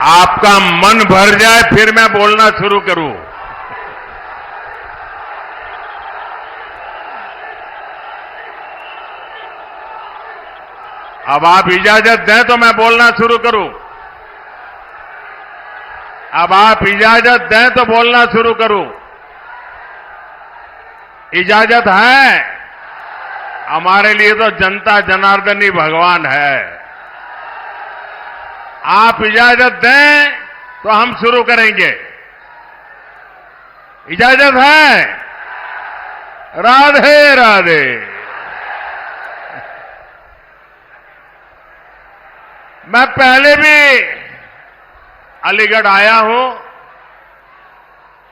आपका मन भर जाए फिर मैं बोलना शुरू करूं। अब आप इजाजत दें तो मैं बोलना शुरू करूं। अब आप इजाजत दें तो बोलना शुरू करूं। इजाजत है? हमारे लिए तो जनता जनार्दन ही भगवान है। आप इजाजत दें तो हम शुरू करेंगे। इजाजत है? राधे राधे। मैं पहले भी अलीगढ़ आया हूं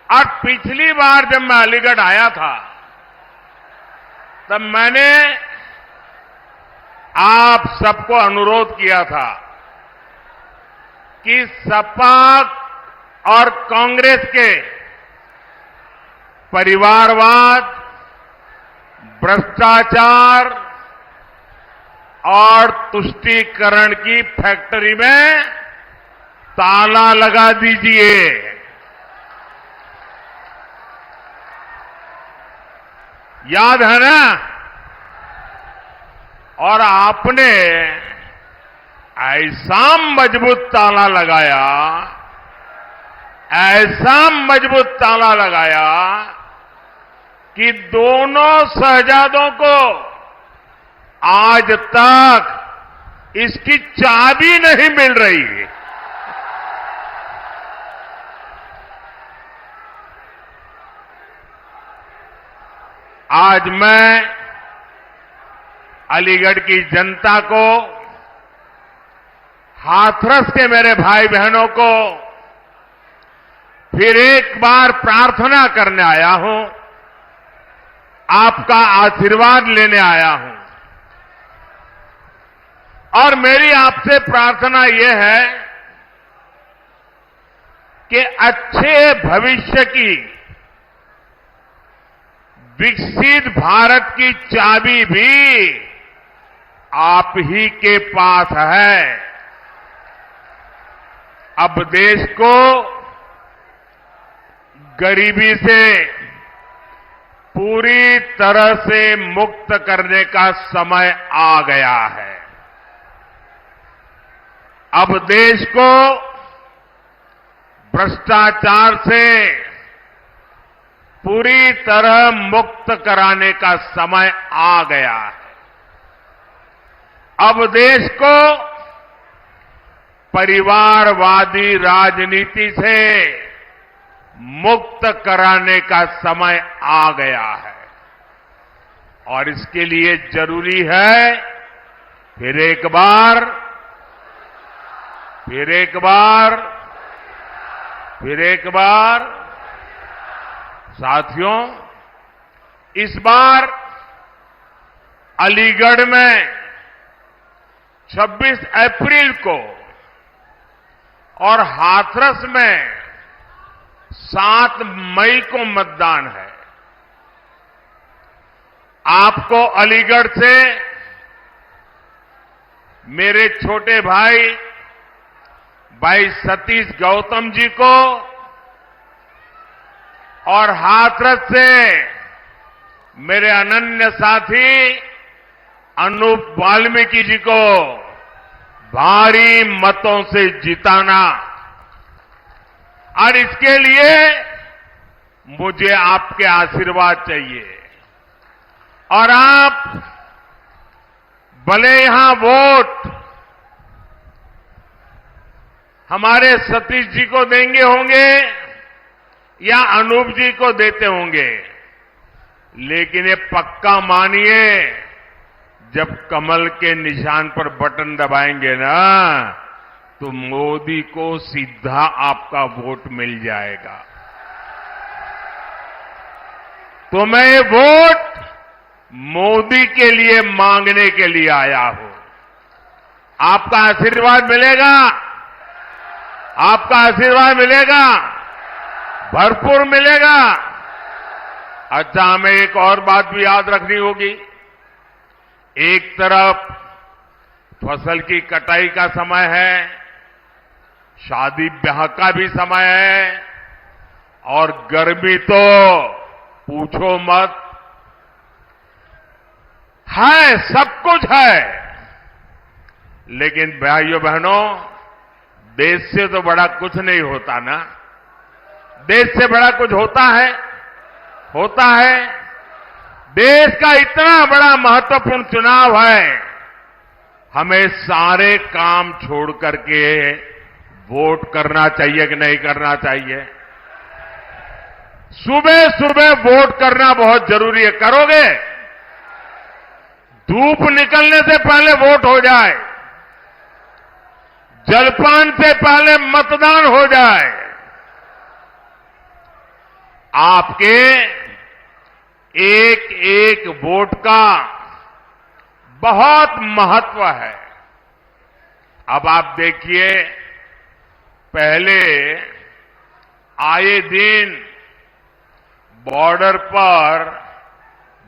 और पिछली बार जब मैं अलीगढ़ आया था तब मैंने आप सबको अनुरोध किया था कि सपा और कांग्रेस के परिवारवाद, भ्रष्टाचार और तुष्टीकरण की फैक्ट्री में ताला लगा दीजिए। याद है ना? और आपने ऐसा मजबूत ताला लगाया, ऐसा मजबूत ताला लगाया कि दोनों शहजादों को आज तक इसकी चाबी नहीं मिल रही। आज मैं अलीगढ़ की जनता को, हाथरस के मेरे भाई बहनों को फिर एक बार प्रार्थना करने आया हूं, आपका आशीर्वाद लेने आया हूं। और मेरी आपसे प्रार्थना यह है कि अच्छे भविष्य की, विकसित भारत की चाबी भी आप ही के पास है। अब देश को गरीबी से पूरी तरह से मुक्त करने का समय आ गया है। अब देश को भ्रष्टाचार से पूरी तरह मुक्त कराने का समय आ गया है। अब देश को परिवारवादी राजनीति से मुक्त कराने का समय आ गया है। और इसके लिए जरूरी है फिर एक बार साथियों, इस बार अलीगढ़ में 26 अप्रैल को और हाथरस में 7 मई को मतदान है। आपको अलीगढ़ से मेरे छोटे भाई सतीश गौतम जी को और हाथरस से मेरे अनन्य साथी अनूप वाल्मीकि जी को भारी मतों से जिताना। और इसके लिए मुझे आपके आशीर्वाद चाहिए। और आप भले यहां वोट हमारे सतीश जी को देंगे होंगे या अनूप जी को देते होंगे, लेकिन ये पक्का मानिए, जब कमल के निशान पर बटन दबाएंगे ना तो मोदी को सीधा आपका वोट मिल जाएगा। तो मैं ये वोट मोदी के लिए मांगने के लिए आया हूं। आपका आशीर्वाद मिलेगा, आपका आशीर्वाद मिलेगा, भरपूर मिलेगा। अच्छा, हमें एक और बात भी याद रखनी होगी। एक तरफ फसल की कटाई का समय है, शादी ब्याह का भी समय है और गर्मी तो पूछो मत। है, सब कुछ है, लेकिन भाइयों बहनों, देश से तो बड़ा कुछ नहीं होता ना। देश से बड़ा कुछ होता है? होता है। देश का इतना बड़ा महत्वपूर्ण चुनाव है, हमें सारे काम छोड़ करके वोट करना चाहिए कि नहीं करना चाहिए? सुबह सुबह वोट करना बहुत जरूरी है। करोगे? धूप निकलने से पहले वोट हो जाए, जलपान से पहले मतदान हो जाए। आपके एक एक वोट का बहुत महत्व है। अब आप देखिए, पहले आए दिन बॉर्डर पर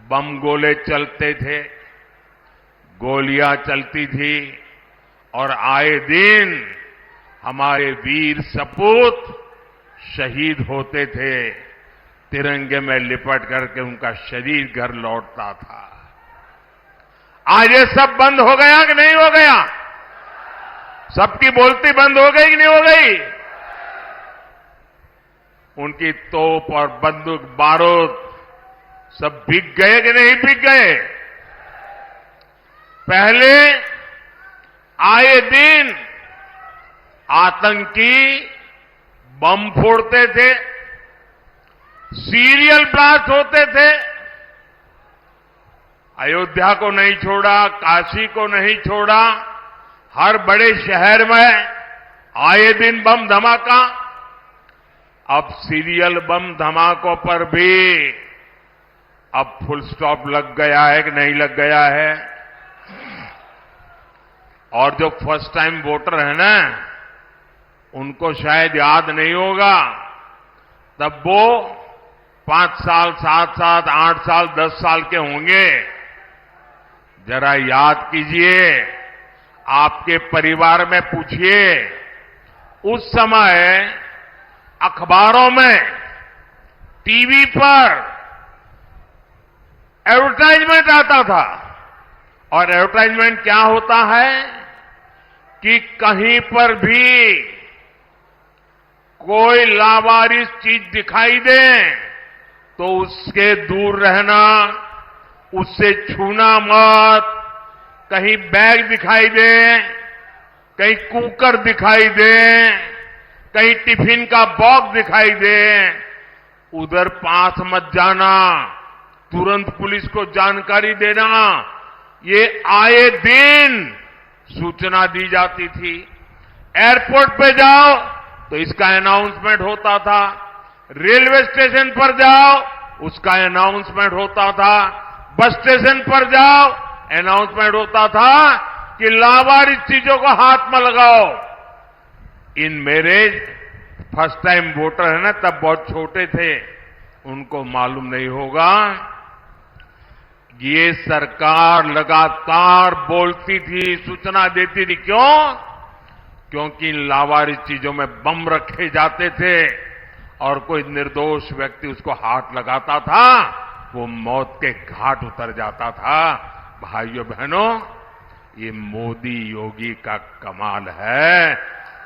बम गोले चलते थे, गोलियां चलती थी और आए दिन हमारे वीर सपूत शहीद होते थे। तिरंगे में लिपट करके उनका शरीर घर लौटता था। आज ये सब बंद हो गया कि नहीं हो गया? सबकी बोलती बंद हो गई कि नहीं हो गई? उनकी तोप और बंदूक बारूद सब बिक गए कि नहीं बिक गए? पहले आए दिन आतंकी बम फोड़ते थे, सीरियल ब्लास्ट होते थे। अयोध्या को नहीं छोड़ा, काशी को नहीं छोड़ा, हर बड़े शहर में आए दिन बम धमाका। अब सीरियल बम धमाकों पर भी अब फुल स्टॉप लग गया है कि नहीं लग गया है? और जो फर्स्ट टाइम वोटर है ना, उनको शायद याद नहीं होगा। तब वो 5 साल, 7 साल, 8 साल, 10 साल के होंगे। जरा याद कीजिए, आपके परिवार में पूछिए, उस समय अखबारों में, टीवी पर एडवर्टाइजमेंट आता था। और एडवर्टाइजमेंट क्या होता है कि कहीं पर भी कोई लावारिस चीज दिखाई दे तो उसके दूर रहना, उससे छूना मत। कहीं बैग दिखाई दे, कहीं कुकर दिखाई दे, कहीं टिफिन का बॉक्स दिखाई दे, उधर पास मत जाना, तुरंत पुलिस को जानकारी देना। ये आए दिन सूचना दी जाती थी। एयरपोर्ट पे जाओ तो इसका अनाउंसमेंट होता था, रेलवे स्टेशन पर जाओ उसका अनाउंसमेंट होता था, बस स्टेशन पर जाओ अनाउंसमेंट होता था कि लावारिस चीजों को हाथ में लगाओ। इन मेरे फर्स्ट टाइम वोटर है ना, तब बहुत छोटे थे, उनको मालूम नहीं होगा। ये सरकार लगातार बोलती थी, सूचना देती थी। क्यों? क्योंकि इन लावारिस चीजों में बम रखे जाते थे और कोई निर्दोष व्यक्ति उसको हाथ लगाता था, वो मौत के घाट उतर जाता था। भाइयों बहनों, ये मोदी योगी का कमाल है।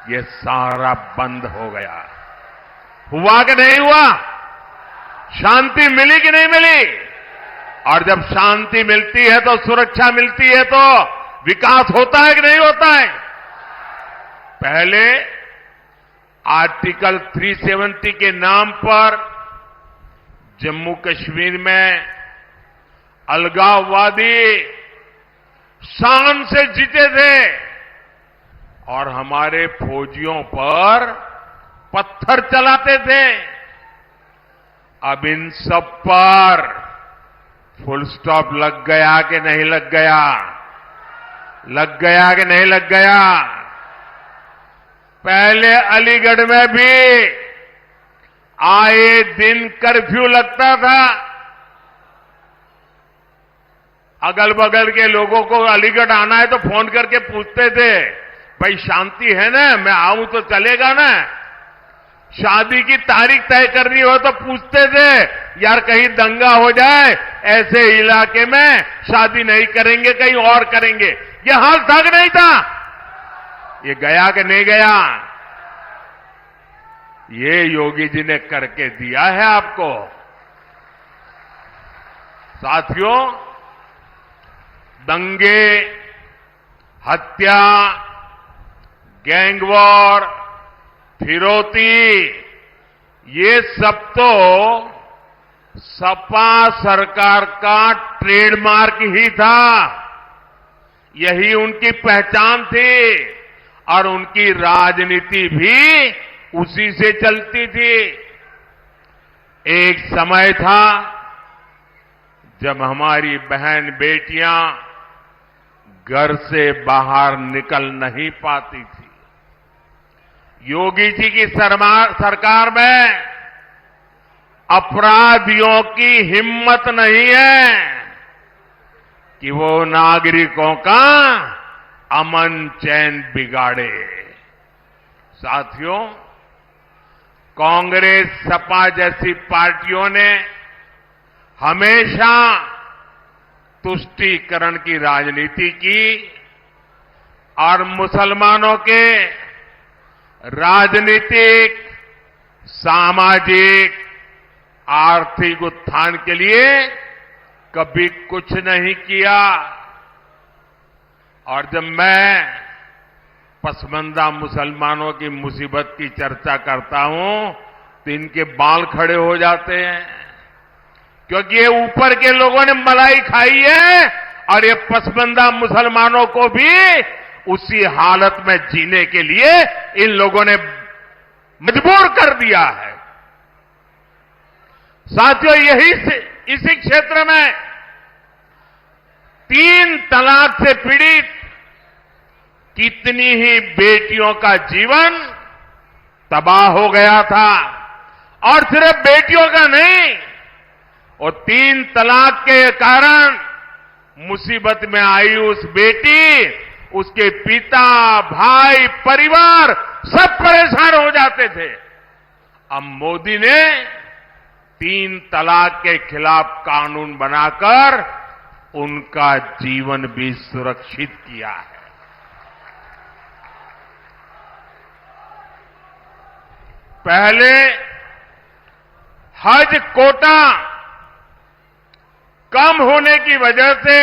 ये सारा बंद हो गया। हुआ कि नहीं हुआ? शांति मिली कि नहीं मिली? और जब शांति मिलती है तो सुरक्षा मिलती है तो विकास होता है कि नहीं होता है? पहले आर्टिकल 370 के नाम पर जम्मू कश्मीर में अलगाववादी शान से जीते थे और हमारे फौजियों पर पत्थर चलाते थे। अब इन सब पर फुल स्टॉप लग गया कि नहीं लग गया? लग गया कि नहीं लग गया? पहले अलीगढ़ में भी आए दिन कर्फ्यू लगता था। अगल बगल के लोगों को अलीगढ़ आना है तो फोन करके पूछते थे, भाई शांति है ना, मैं आऊं तो चलेगा ना। शादी की तारीख तय करनी हो तो पूछते थे यार कहीं दंगा हो जाए, ऐसे इलाके में शादी नहीं करेंगे, कहीं और करेंगे। ये हाल था कि नहीं था? ये गया कि नहीं गया? ये योगी जी ने करके दिया है आपको। साथियों, दंगे, हत्या, गैंगवॉर, फिरौती, ये सब तो सपा सरकार का ट्रेडमार्क ही था। यही उनकी पहचान थी और उनकी राजनीति भी उसी से चलती थी। एक समय था जब हमारी बहन बेटियां घर से बाहर निकल नहीं पाती थी। योगी जी की सरकार में अपराधियों की हिम्मत नहीं है कि वो नागरिकों का अमन चैन बिगाड़े। साथियों, कांग्रेस, सपा जैसी पार्टियों ने हमेशा तुष्टीकरण की राजनीति की और मुसलमानों के राजनीतिक, सामाजिक, आर्थिक उत्थान के लिए कभी कुछ नहीं किया। और जब मैं पसमानदा मुसलमानों की मुसीबत की चर्चा करता हूं तो इनके बाल खड़े हो जाते हैं, क्योंकि ये ऊपर के लोगों ने मलाई खाई है और ये पसमानदा मुसलमानों को भी उसी हालत में जीने के लिए इन लोगों ने मजबूर कर दिया है। साथियों, इसी क्षेत्र में 3 तलाक से पीड़ित कितनी ही बेटियों का जीवन तबाह हो गया था। और सिर्फ बेटियों का नहीं, और 3 तलाक के कारण मुसीबत में आई उस बेटी, उसके पिता, भाई, परिवार सब परेशान हो जाते थे। अब मोदी ने 3 तलाक के खिलाफ कानून बनाकर उनका जीवन भी सुरक्षित किया है। पहले हज कोटा कम होने की वजह से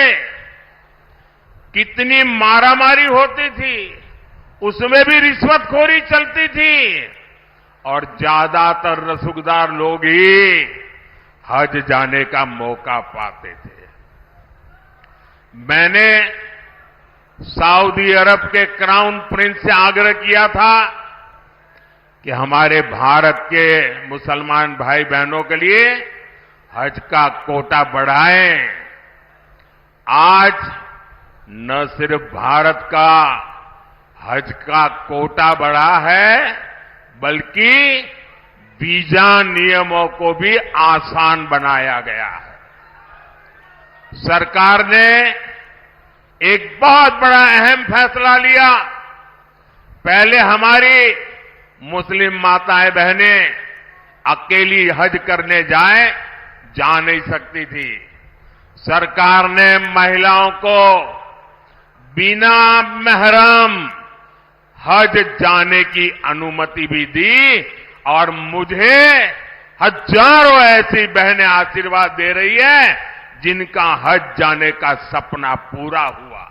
कितनी मारामारी होती थी, उसमें भी रिश्वतखोरी चलती थी और ज्यादातर रसूखदार लोग ही हज जाने का मौका पाते थे। मैंने सऊदी अरब के क्राउन प्रिंस से आग्रह किया था कि हमारे भारत के मुसलमान भाई बहनों के लिए हज का कोटा बढ़ाएं। आज न सिर्फ भारत का हज का कोटा बढ़ा है, बल्कि वीजा नियमों को भी आसान बनाया गया है। सरकार ने एक बहुत बड़ा अहम फैसला लिया। पहले हमारी मुस्लिम माताएं बहनें अकेली हज करने जा नहीं सकती थी। सरकार ने महिलाओं को बिना महरम हज जाने की अनुमति भी दी और मुझे हजारों ऐसी बहनें आशीर्वाद दे रही है जिनका हज जाने का सपना पूरा हुआ।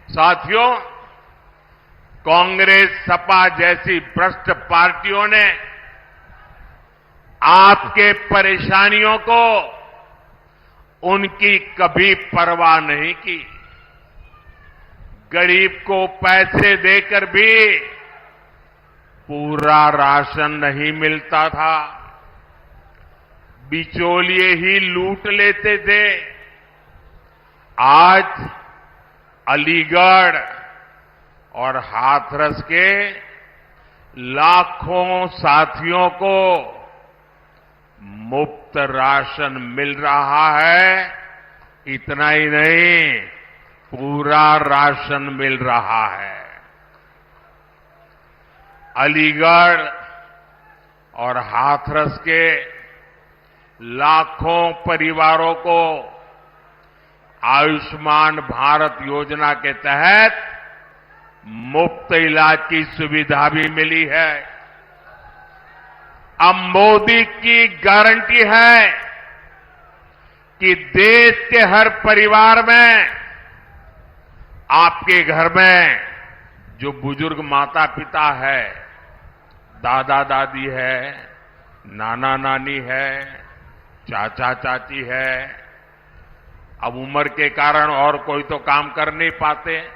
साथियों, कांग्रेस, सपा जैसी भ्रष्ट पार्टियों ने आपके परेशानियों को उनकी कभी परवाह नहीं की। गरीब को पैसे देकर भी पूरा राशन नहीं मिलता था, बिचौलिए ही लूट लेते थे। आज अलीगढ़ और हाथरस के लाखों साथियों को मुफ्त राशन मिल रहा है। इतना ही नहीं, पूरा राशन मिल रहा है। अलीगढ़ और हाथरस के लाखों परिवारों को आयुष्मान भारत योजना के तहत मुफ्त इलाज की सुविधा भी मिली है। अब मोदी की गारंटी है कि देश के हर परिवार में, आपके घर में जो बुजुर्ग माता पिता है, दादा दादी है, नाना नानी है, चाचा चाची है, अब उम्र के कारण और कोई तो काम कर नहीं पाते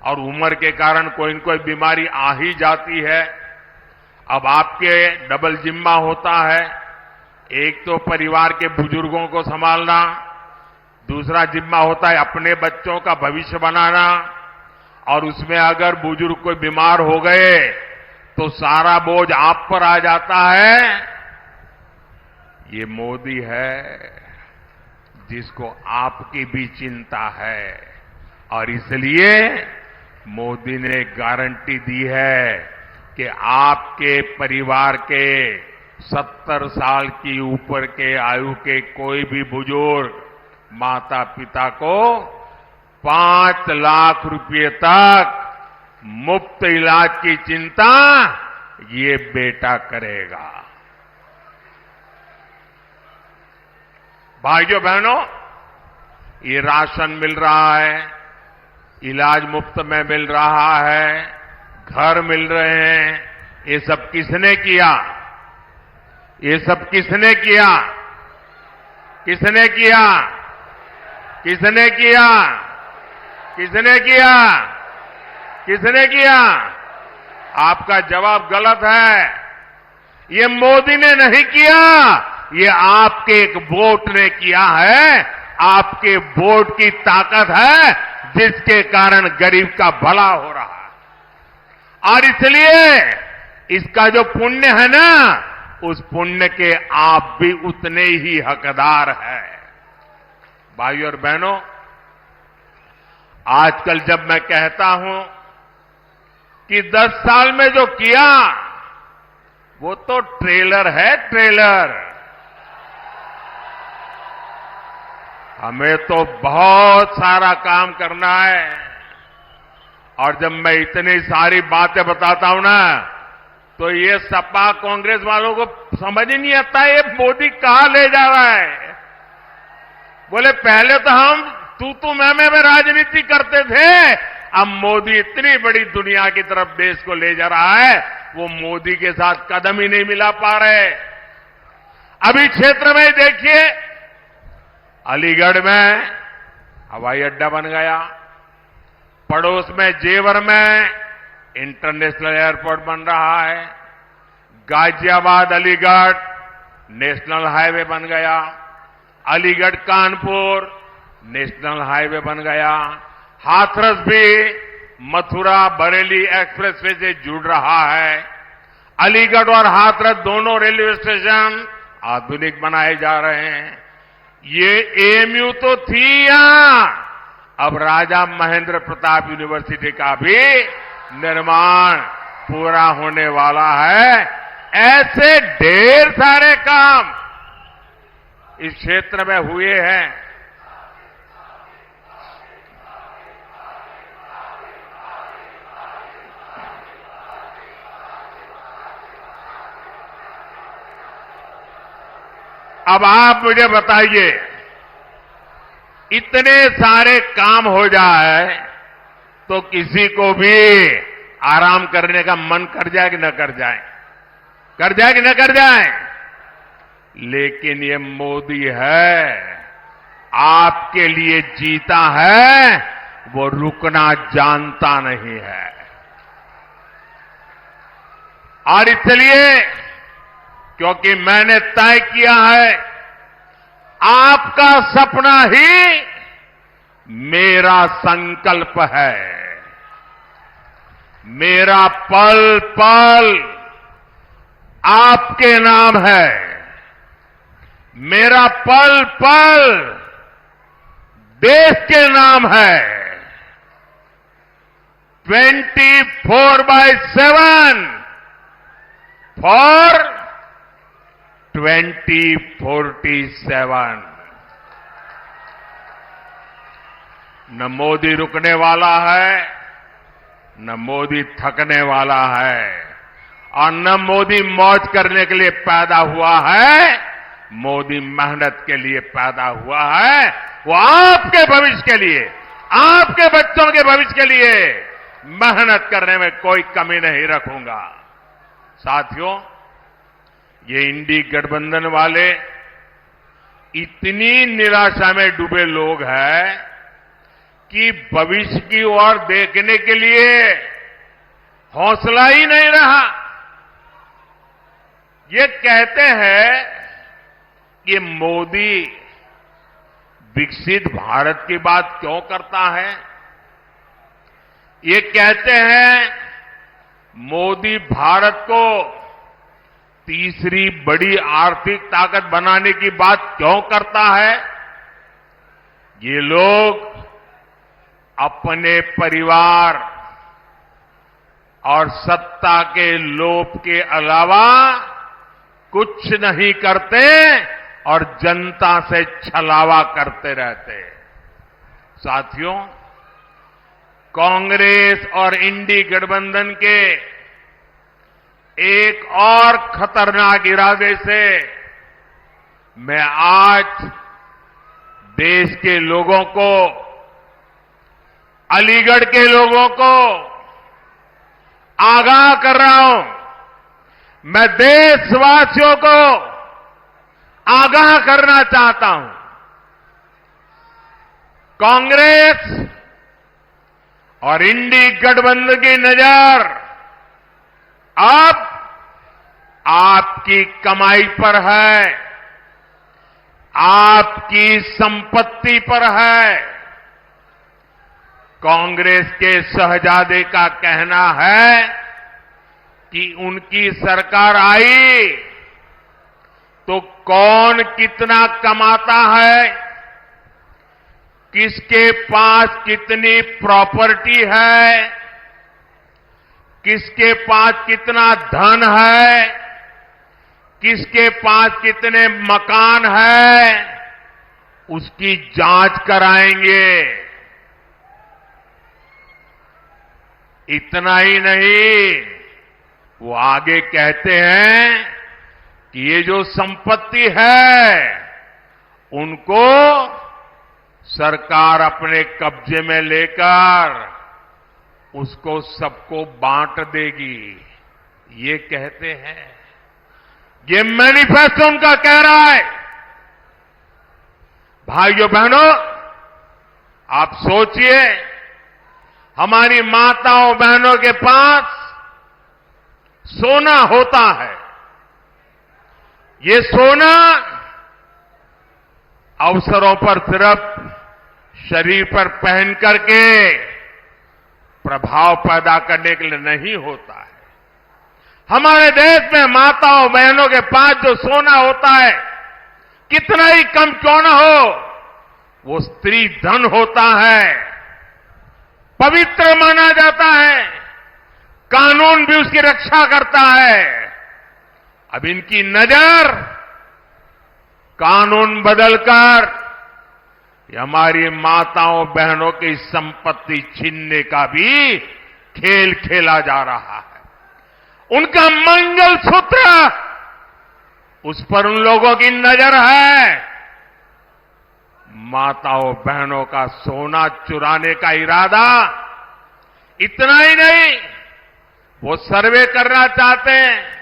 और उम्र के कारण कोई न कोई बीमारी आ ही जाती है। अब आपके डबल जिम्मा होता है, एक तो परिवार के बुजुर्गों को संभालना, दूसरा जिम्मा होता है अपने बच्चों का भविष्य बनाना, और उसमें अगर बुजुर्ग कोई बीमार हो गए तो सारा बोझ आप पर आ जाता है। ये मोदी है जिसको आपकी भी चिंता है, और इसलिए मोदी ने गारंटी दी है कि आपके परिवार के 70 साल की ऊपर के आयु के कोई भी बुजुर्ग माता पिता को 5 लाख रुपए तक मुफ्त इलाज की चिंता ये बेटा करेगा। भाइयों बहनों, ये राशन मिल रहा है, इलाज मुफ्त में मिल रहा है, घर मिल रहे हैं, ये सब किसने किया? ये सब किसने किया? किसने किया? किसने किया? किसने किया? किसने किया? आपका जवाब गलत है। ये मोदी ने नहीं किया, ये आपके एक वोट ने किया है। आपके वोट की ताकत है जिसके कारण गरीब का भला हो रहा है। और इसलिए इसका जो पुण्य है ना, उस पुण्य के आप भी उतने ही हकदार हैं। भाइयों और बहनों, आजकल जब मैं कहता हूं कि 10 साल में जो किया वो तो ट्रेलर है, ट्रेलर। हमें तो बहुत सारा काम करना है। और जब मैं इतनी सारी बातें बताता हूं ना, तो ये सपा कांग्रेस वालों को समझ ही नहीं आता ये मोदी कहां ले जा रहा है। बोले पहले तो हम तू मैं में राजनीति करते थे, अब मोदी इतनी बड़ी दुनिया की तरफ देश को ले जा रहा है, वो मोदी के साथ कदम ही नहीं मिला पा रहे। अभी क्षेत्र में देखिए, अलीगढ़ में हवाई अड्डा बन गया, पड़ोस में जेवर में इंटरनेशनल एयरपोर्ट बन रहा है, गाजियाबाद अलीगढ़ नेशनल हाईवे बन गया, अलीगढ़ कानपुर नेशनल हाईवे बन गया, हाथरस भी मथुरा बरेली एक्सप्रेसवे से जुड़ रहा है। अलीगढ़ और हाथरस दोनों रेलवे स्टेशन आधुनिक बनाए जा रहे हैं। ये एएमयू तो थी यहां, अब राजा महेंद्र प्रताप यूनिवर्सिटी का भी निर्माण पूरा होने वाला है। ऐसे ढेर सारे काम इस क्षेत्र में हुए हैं। अब आप मुझे बताइए, इतने सारे काम हो जाए तो किसी को भी आराम करने का मन कर जाए कि न कर जाए? कर जाए कि न कर जाए? लेकिन ये मोदी है, आपके लिए जीता है, वो रुकना जानता नहीं है। और इसलिए क्योंकि मैंने तय किया है, आपका सपना ही मेरा संकल्प है। मेरा पल पल आपके नाम है। मेरा पल पल देश के नाम है। 24/7 फॉर 2047। न मोदी रुकने वाला है, न मोदी थकने वाला है, और न मोदी मौज करने के लिए पैदा हुआ है। मोदी मेहनत के लिए पैदा हुआ है। वो आपके भविष्य के लिए, आपके बच्चों के भविष्य के लिए मेहनत करने में कोई कमी नहीं रखूंगा। साथियों, ये इंडी गठबंधन वाले इतनी निराशा में डूबे लोग हैं कि भविष्य की ओर देखने के लिए हौसला ही नहीं रहा। ये कहते हैं कि मोदी विकसित भारत की बात क्यों करता है। ये कहते हैं मोदी भारत को तीसरी बड़ी आर्थिक ताकत बनाने की बात क्यों करता है। ये लोग अपने परिवार और सत्ता के लोभ के अलावा कुछ नहीं करते और जनता से छलावा करते रहते। साथियों, कांग्रेस और इंडी गठबंधन के एक और खतरनाक इरादे से मैं आज देश के लोगों को, अलीगढ़ के लोगों को आगाह कर रहा हूं। मैं देशवासियों को आगाह करना चाहता हूं। कांग्रेस और इंडी गठबंधन की नजर अब आपकी कमाई पर है, आपकी संपत्ति पर है। कांग्रेस के शहजादे का कहना है कि उनकी सरकार आई तो कौन कितना कमाता है, किसके पास कितनी प्रॉपर्टी है, किसके पास कितना धन है, किसके पास कितने मकान है, उसकी जांच कराएंगे। इतना ही नहीं, वो आगे कहते हैं कि ये जो संपत्ति है उनको सरकार अपने कब्जे में लेकर उसको सबको बांट देगी। ये कहते हैं, ये मैनिफेस्टो उनका कह रहा है। भाइयों बहनों, आप सोचिए, हमारी माताओं बहनों के पास सोना होता है। ये सोना अवसरों पर सिर्फ शरीर पर पहन करके प्रभाव पैदा करने के लिए नहीं होता है। हमारे देश में माताओं बहनों के पास जो सोना होता है, कितना ही कम क्यों न हो, वो स्त्री धन होता है, पवित्र माना जाता है, कानून भी उसकी रक्षा करता है। अब इनकी नजर कानून बदलकर हमारी माताओं बहनों की संपत्ति छीनने का भी खेल खेला जा रहा है। उनका मंगलसूत्र, उस पर उन लोगों की नजर है। माताओं बहनों का सोना चुराने का इरादा। इतना ही नहीं, वो सर्वे करना चाहते हैं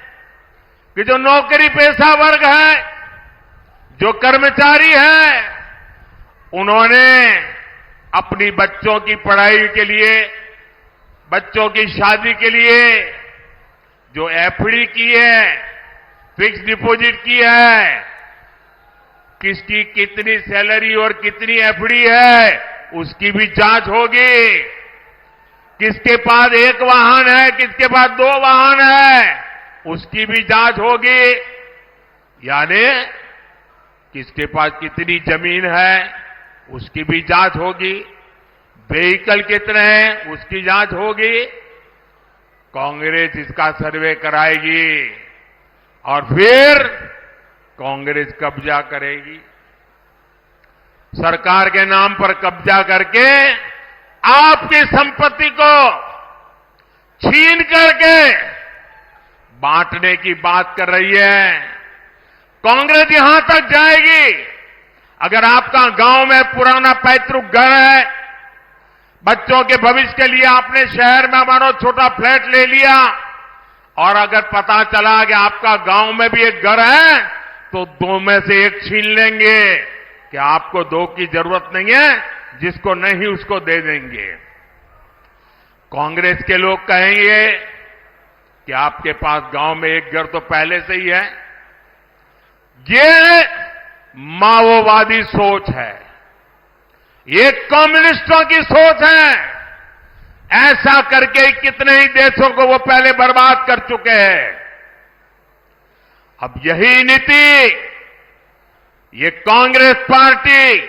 कि जो नौकरी पेशा वर्ग है, जो कर्मचारी है, उन्होंने अपनी बच्चों की पढ़ाई के लिए, बच्चों की शादी के लिए जो एफडी की है, फिक्स डिपॉजिट की है, किसकी कितनी सैलरी और कितनी एफडी है, उसकी भी जांच होगी। किसके पास एक वाहन है, किसके पास 2 वाहन है, उसकी भी जांच होगी। यानी किसके पास कितनी जमीन है, उसकी भी जांच होगी। व्हीकल कितने हैं, उसकी जांच होगी। कांग्रेस इसका सर्वे कराएगी। और फिर कांग्रेस कब्जा करेगी। सरकार के नाम पर कब्जा करके आपकी संपत्ति को छीन करके बांटने की बात कर रही है। कांग्रेस यहां तक जाएगी, अगर आपका गांव में पुराना पैतृक घर है, बच्चों के भविष्य के लिए आपने शहर में मानो छोटा फ्लैट ले लिया, और अगर पता चला कि आपका गांव में भी एक घर है, तो दो में से एक छीन लेंगे कि आपको दो की जरूरत नहीं है, जिसको नहीं उसको दे देंगे। कांग्रेस के लोग कहेंगे कि आपके पास गांव में एक घर तो पहले से ही है। ये माओवादी सोच है, ये कम्युनिस्टों की सोच है। ऐसा करके कितने ही देशों को वो पहले बर्बाद कर चुके हैं। अब यही नीति ये कांग्रेस पार्टी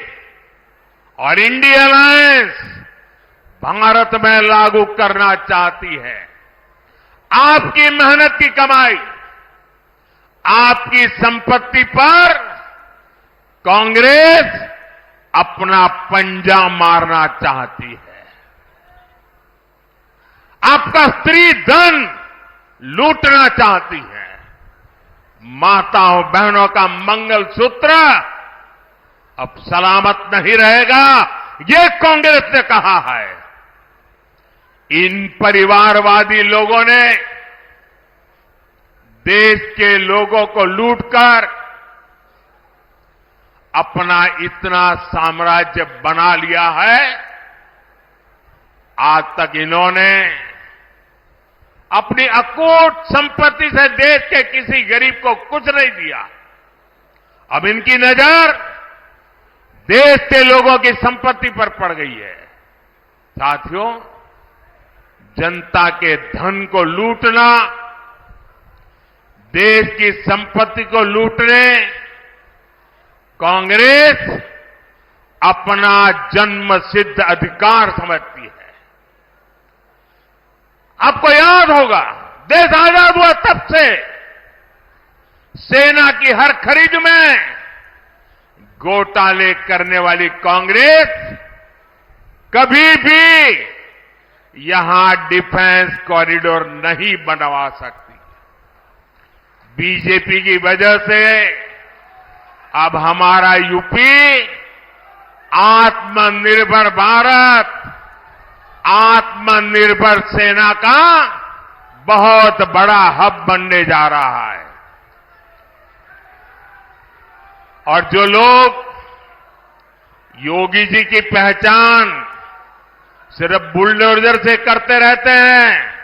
और इंडिया अलायंस भारत में लागू करना चाहती है। आपकी मेहनत की कमाई, आपकी संपत्ति पर कांग्रेस अपना पंजा मारना चाहती है। आपका स्त्री धन लूटना चाहती है। माताओं बहनों का मंगलसूत्र अब सलामत नहीं रहेगा, ये कांग्रेस ने कहा है। इन परिवारवादी लोगों ने देश के लोगों को लूटकर अपना इतना साम्राज्य बना लिया है। आज तक इन्होंने अपनी अकूट संपत्ति से देश के किसी गरीब को कुछ नहीं दिया। अब इनकी नजर देश के लोगों की संपत्ति पर पड़ गई है। साथियों, जनता के धन को लूटना, देश की संपत्ति को लूटने कांग्रेस अपना जन्मसिद्ध अधिकार समझती है। आपको याद होगा, देश आजाद हुआ तब से सेना की हर खरीद में घोटाले करने वाली कांग्रेस कभी भी यहां डिफेंस कॉरिडोर नहीं बनवा सकती। बीजेपी की वजह से अब हमारा यूपी आत्मनिर्भर भारत, आत्मनिर्भर सेना का बहुत बड़ा हब बनने जा रहा है। और जो लोग योगी जी की पहचान सिर्फ बुलडोजर से करते रहते हैं,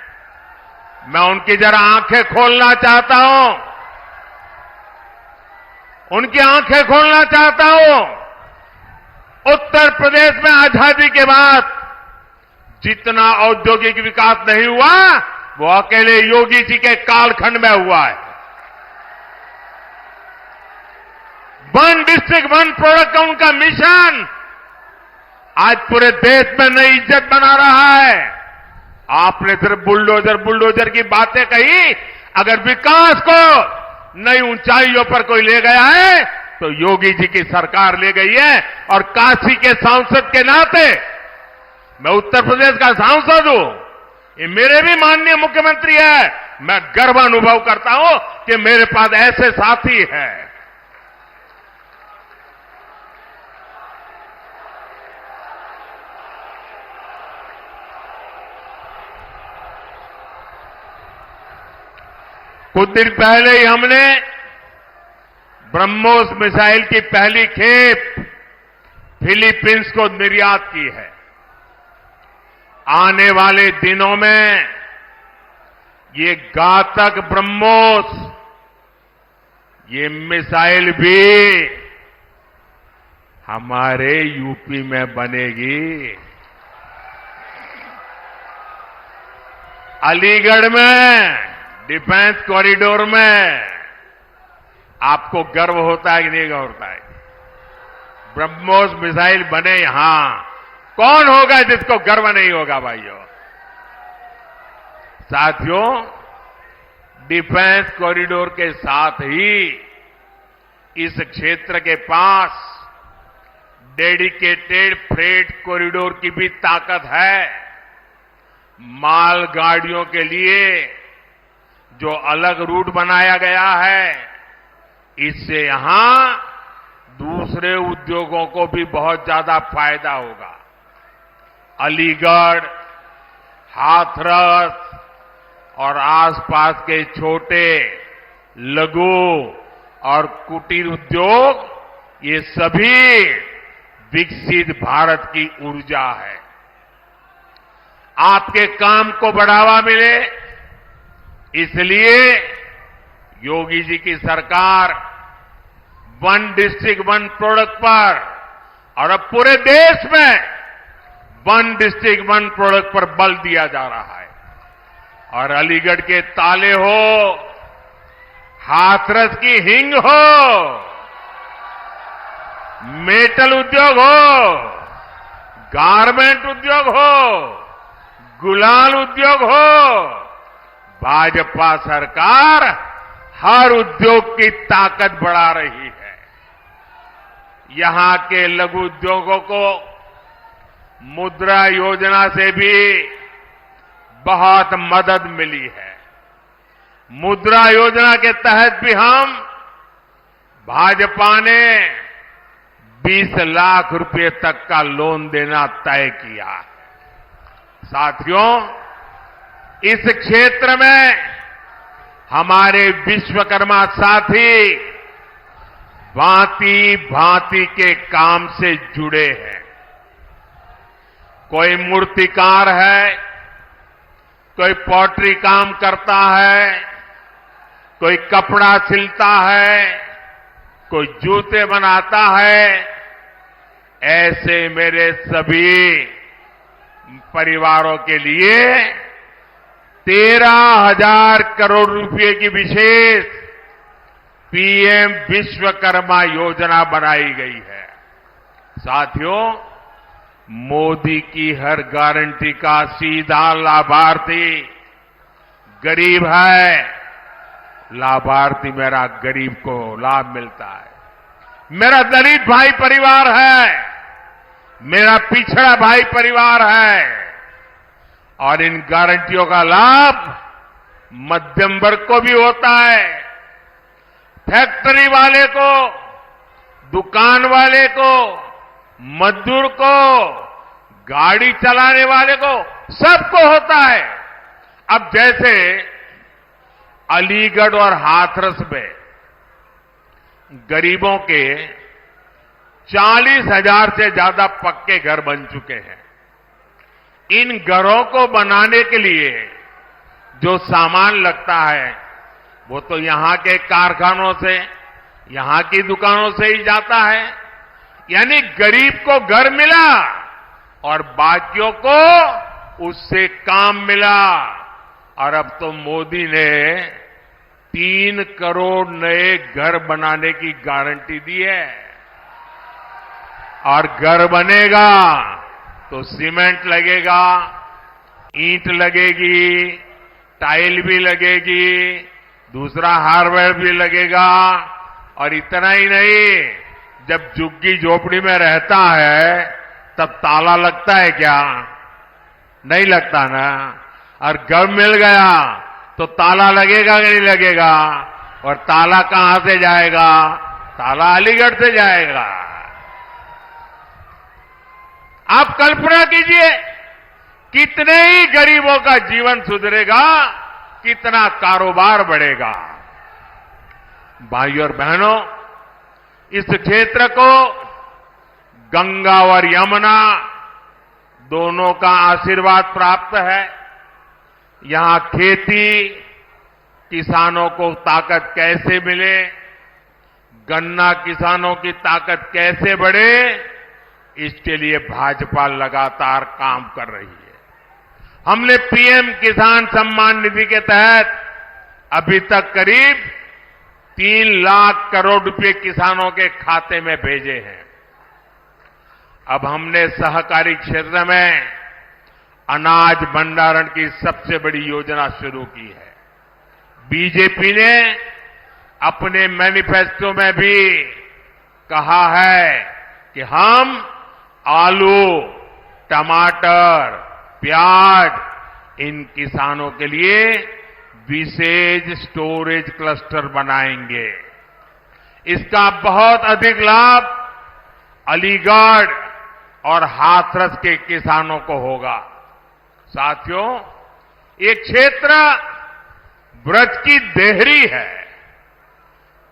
मैं उनकी जरा आंखें खोलना चाहता हूं, उनकी आंखें खोलना चाहता हूं। उत्तर प्रदेश में आजादी के बाद जितना औद्योगिक विकास नहीं हुआ, वो अकेले योगी जी के कालखंड में हुआ है। वन डिस्ट्रिक्ट वन प्रोडक्ट का उनका मिशन आज पूरे देश में नई इज्जत बना रहा है। आपने सिर्फ बुलडोजर बुलडोजर की बातें कही, अगर विकास को नई ऊंचाइयों पर कोई ले गया है तो योगी जी की सरकार ले गई है। और काशी के सांसद के नाते, मैं उत्तर प्रदेश का सांसद हूं, ये मेरे भी माननीय मुख्यमंत्री है, मैं गर्व अनुभव करता हूं कि मेरे पास ऐसे साथी हैं। कुछ दिन पहले ही हमने ब्रह्मोस मिसाइल की पहली खेप फिलीपींस को निर्यात की है। आने वाले दिनों में ये घातक ब्रह्मोस, ये मिसाइल भी हमारे यूपी में बनेगी। अलीगढ़ में डिफेंस कॉरिडोर में आपको गर्व होता है कि नहीं होता है? ब्रह्मोस मिसाइल बने यहां, कौन होगा जिसको गर्व नहीं होगा भाइयों? साथियों, डिफेंस कॉरिडोर के साथ ही इस क्षेत्र के पास डेडिकेटेड फ्रेट कॉरिडोर की भी ताकत है। मालगाड़ियों के लिए जो अलग रूट बनाया गया है, इससे यहां दूसरे उद्योगों को भी बहुत ज्यादा फायदा होगा। अलीगढ़, हाथरस और आसपास के छोटे, लघु और कुटीर उद्योग, ये सभी विकसित भारत की ऊर्जा है। आपके काम को बढ़ावा मिले, इसलिए योगी जी की सरकार वन डिस्ट्रिक्ट वन प्रोडक्ट पर और अब पूरे देश में वन डिस्ट्रिक्ट वन प्रोडक्ट पर बल दिया जा रहा है। और अलीगढ़ के ताले हो, हाथरस की हिंग हो, मेटल उद्योग हो, गारमेंट उद्योग हो, गुलाल उद्योग हो, भाजपा सरकार हर उद्योग की ताकत बढ़ा रही है। यहां के लघु उद्योगों को मुद्रा योजना से भी बहुत मदद मिली है। मुद्रा योजना के तहत भी हम भाजपा ने 20 लाख रुपए तक का लोन देना तय किया है। साथियों, इस क्षेत्र में हमारे विश्वकर्मा साथी भांति भांति के काम से जुड़े हैं। कोई मूर्तिकार है, कोई पॉटरी काम करता है, कोई कपड़ा सिलता है, कोई जूते बनाता है। ऐसे मेरे सभी परिवारों के लिए 13,000 करोड़ रुपए की विशेष पीएम विश्वकर्मा योजना बनाई गई है। साथियों, मोदी की हर गारंटी का सीधा लाभार्थी गरीब है। लाभार्थी मेरा गरीब को लाभ मिलता है। मेरा दलित भाई परिवार है, मेरा पिछड़ा भाई परिवार है। और इन गारंटियों का लाभ मध्यम वर्ग को भी होता है। फैक्ट्री वाले को, दुकान वाले को, मजदूर को, गाड़ी चलाने वाले को, सबको होता है। अब जैसे अलीगढ़ और हाथरस में गरीबों के 40,000 से ज्यादा पक्के घर बन चुके हैं। इन घरों को बनाने के लिए जो सामान लगता है, वो तो यहां के कारखानों से, यहां की दुकानों से ही जाता है। यानी गरीब को घर मिला और बाकियों को उससे काम मिला। और अब तो मोदी ने 3 करोड़ नए घर बनाने की गारंटी दी है। और घर बनेगा तो सीमेंट लगेगा, ईंट लगेगी, टाइल भी लगेगी, दूसरा हार्डवेयर भी लगेगा। और इतना ही नहीं, जब झुग्गी झोपड़ी में रहता है तब ताला लगता है क्या? नहीं लगता ना। और घर मिल गया तो ताला लगेगा कि नहीं लगेगा? और ताला कहां से जाएगा? ताला अलीगढ़ से जाएगा। आप कल्पना कीजिए, कितने ही गरीबों का जीवन सुधरेगा, कितना कारोबार बढ़ेगा। भाइयों और बहनों, इस क्षेत्र को गंगा और यमुना दोनों का आशीर्वाद प्राप्त है। यहां खेती, किसानों को ताकत कैसे मिले, गन्ना किसानों की ताकत कैसे बढ़े, इसके लिए भाजपा लगातार काम कर रही है। हमने पीएम किसान सम्मान निधि के तहत अभी तक करीब 3 लाख करोड़ रुपए किसानों के खाते में भेजे हैं। अब हमने सहकारी क्षेत्र में अनाज भंडारण की सबसे बड़ी योजना शुरू की है। बीजेपी ने अपने मैनिफेस्टो में भी कहा है कि हम आलू, टमाटर, प्याज इन किसानों के लिए विशेष स्टोरेज क्लस्टर बनाएंगे। इसका बहुत अधिक लाभ अलीगढ़ और हाथरस के किसानों को होगा। साथियों, ये क्षेत्र ब्रज की देहरी है,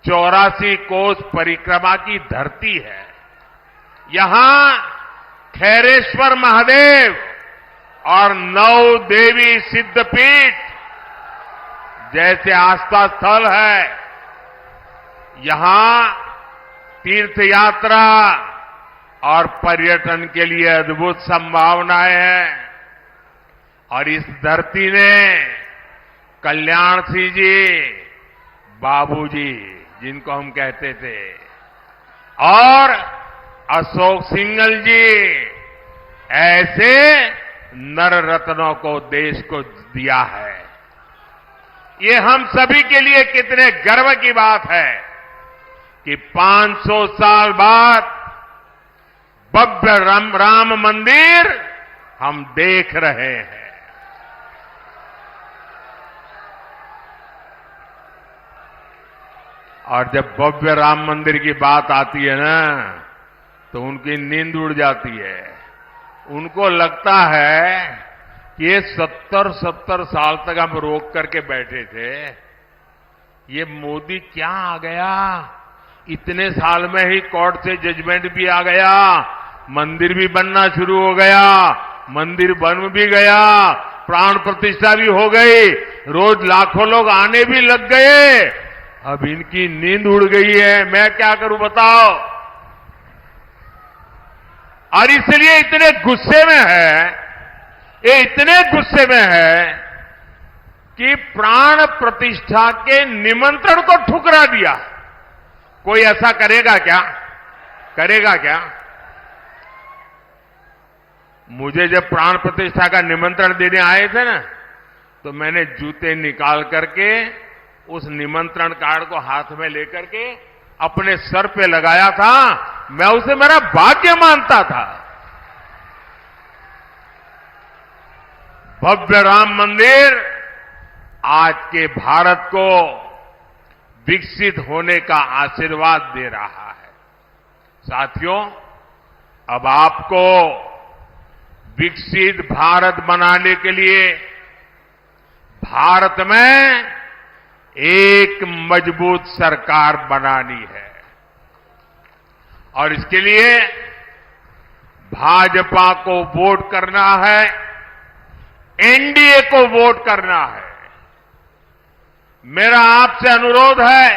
84 कोस परिक्रमा की धरती है। यहां खैरेश्वर महादेव और 9 देवी सिद्धपीठ जैसे आस्था स्थल है। यहां तीर्थ यात्रा और पर्यटन के लिए अद्भुत संभावनाएं हैं। और इस धरती ने कल्याण सिंह जी, बाबूजी जिनको हम कहते थे, और अशोक सिंघल जी ऐसे नर रत्नों को देश को दिया है। ये हम सभी के लिए कितने गर्व की बात है कि 500 साल बाद भव्य राम मंदिर हम देख रहे हैं। और जब भव्य राम मंदिर की बात आती है ना, तो उनकी नींद उड़ जाती है। उनको लगता है कि ये 70 साल तक हम रोक करके बैठे थे, ये मोदी क्या आ गया, इतने साल में ही कोर्ट से जजमेंट भी आ गया, मंदिर भी बनना शुरू हो गया, मंदिर बन भी गया, प्राण प्रतिष्ठा भी हो गई, रोज लाखों लोग आने भी लग गए। अब इनकी नींद उड़ गई है, मैं क्या करूं बताओ। और इसलिए इतने गुस्से में है, ये इतने गुस्से में है कि प्राण प्रतिष्ठा के निमंत्रण को ठुकरा दिया। कोई ऐसा करेगा क्या? करेगा क्या? मुझे जब प्राण प्रतिष्ठा का निमंत्रण देने आए थे ना, तो मैंने जूते निकाल करके उस निमंत्रण कार्ड को हाथ में लेकर के अपने सर पे लगाया था। मैं उसे मेरा भाग्य मानता था। भव्य राम मंदिर आज के भारत को विकसित होने का आशीर्वाद दे रहा है। साथियों, अब आपको विकसित भारत बनाने के लिए भारत में एक मजबूत सरकार बनानी है। और इसके लिए भाजपा को वोट करना है, एनडीए को वोट करना है। मेरा आपसे अनुरोध है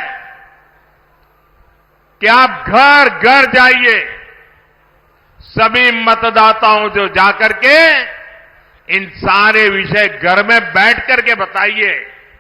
कि आप घर घर जाइए, सभी मतदाताओं जो जाकर के इन सारे विषय घर में बैठ करके बताइए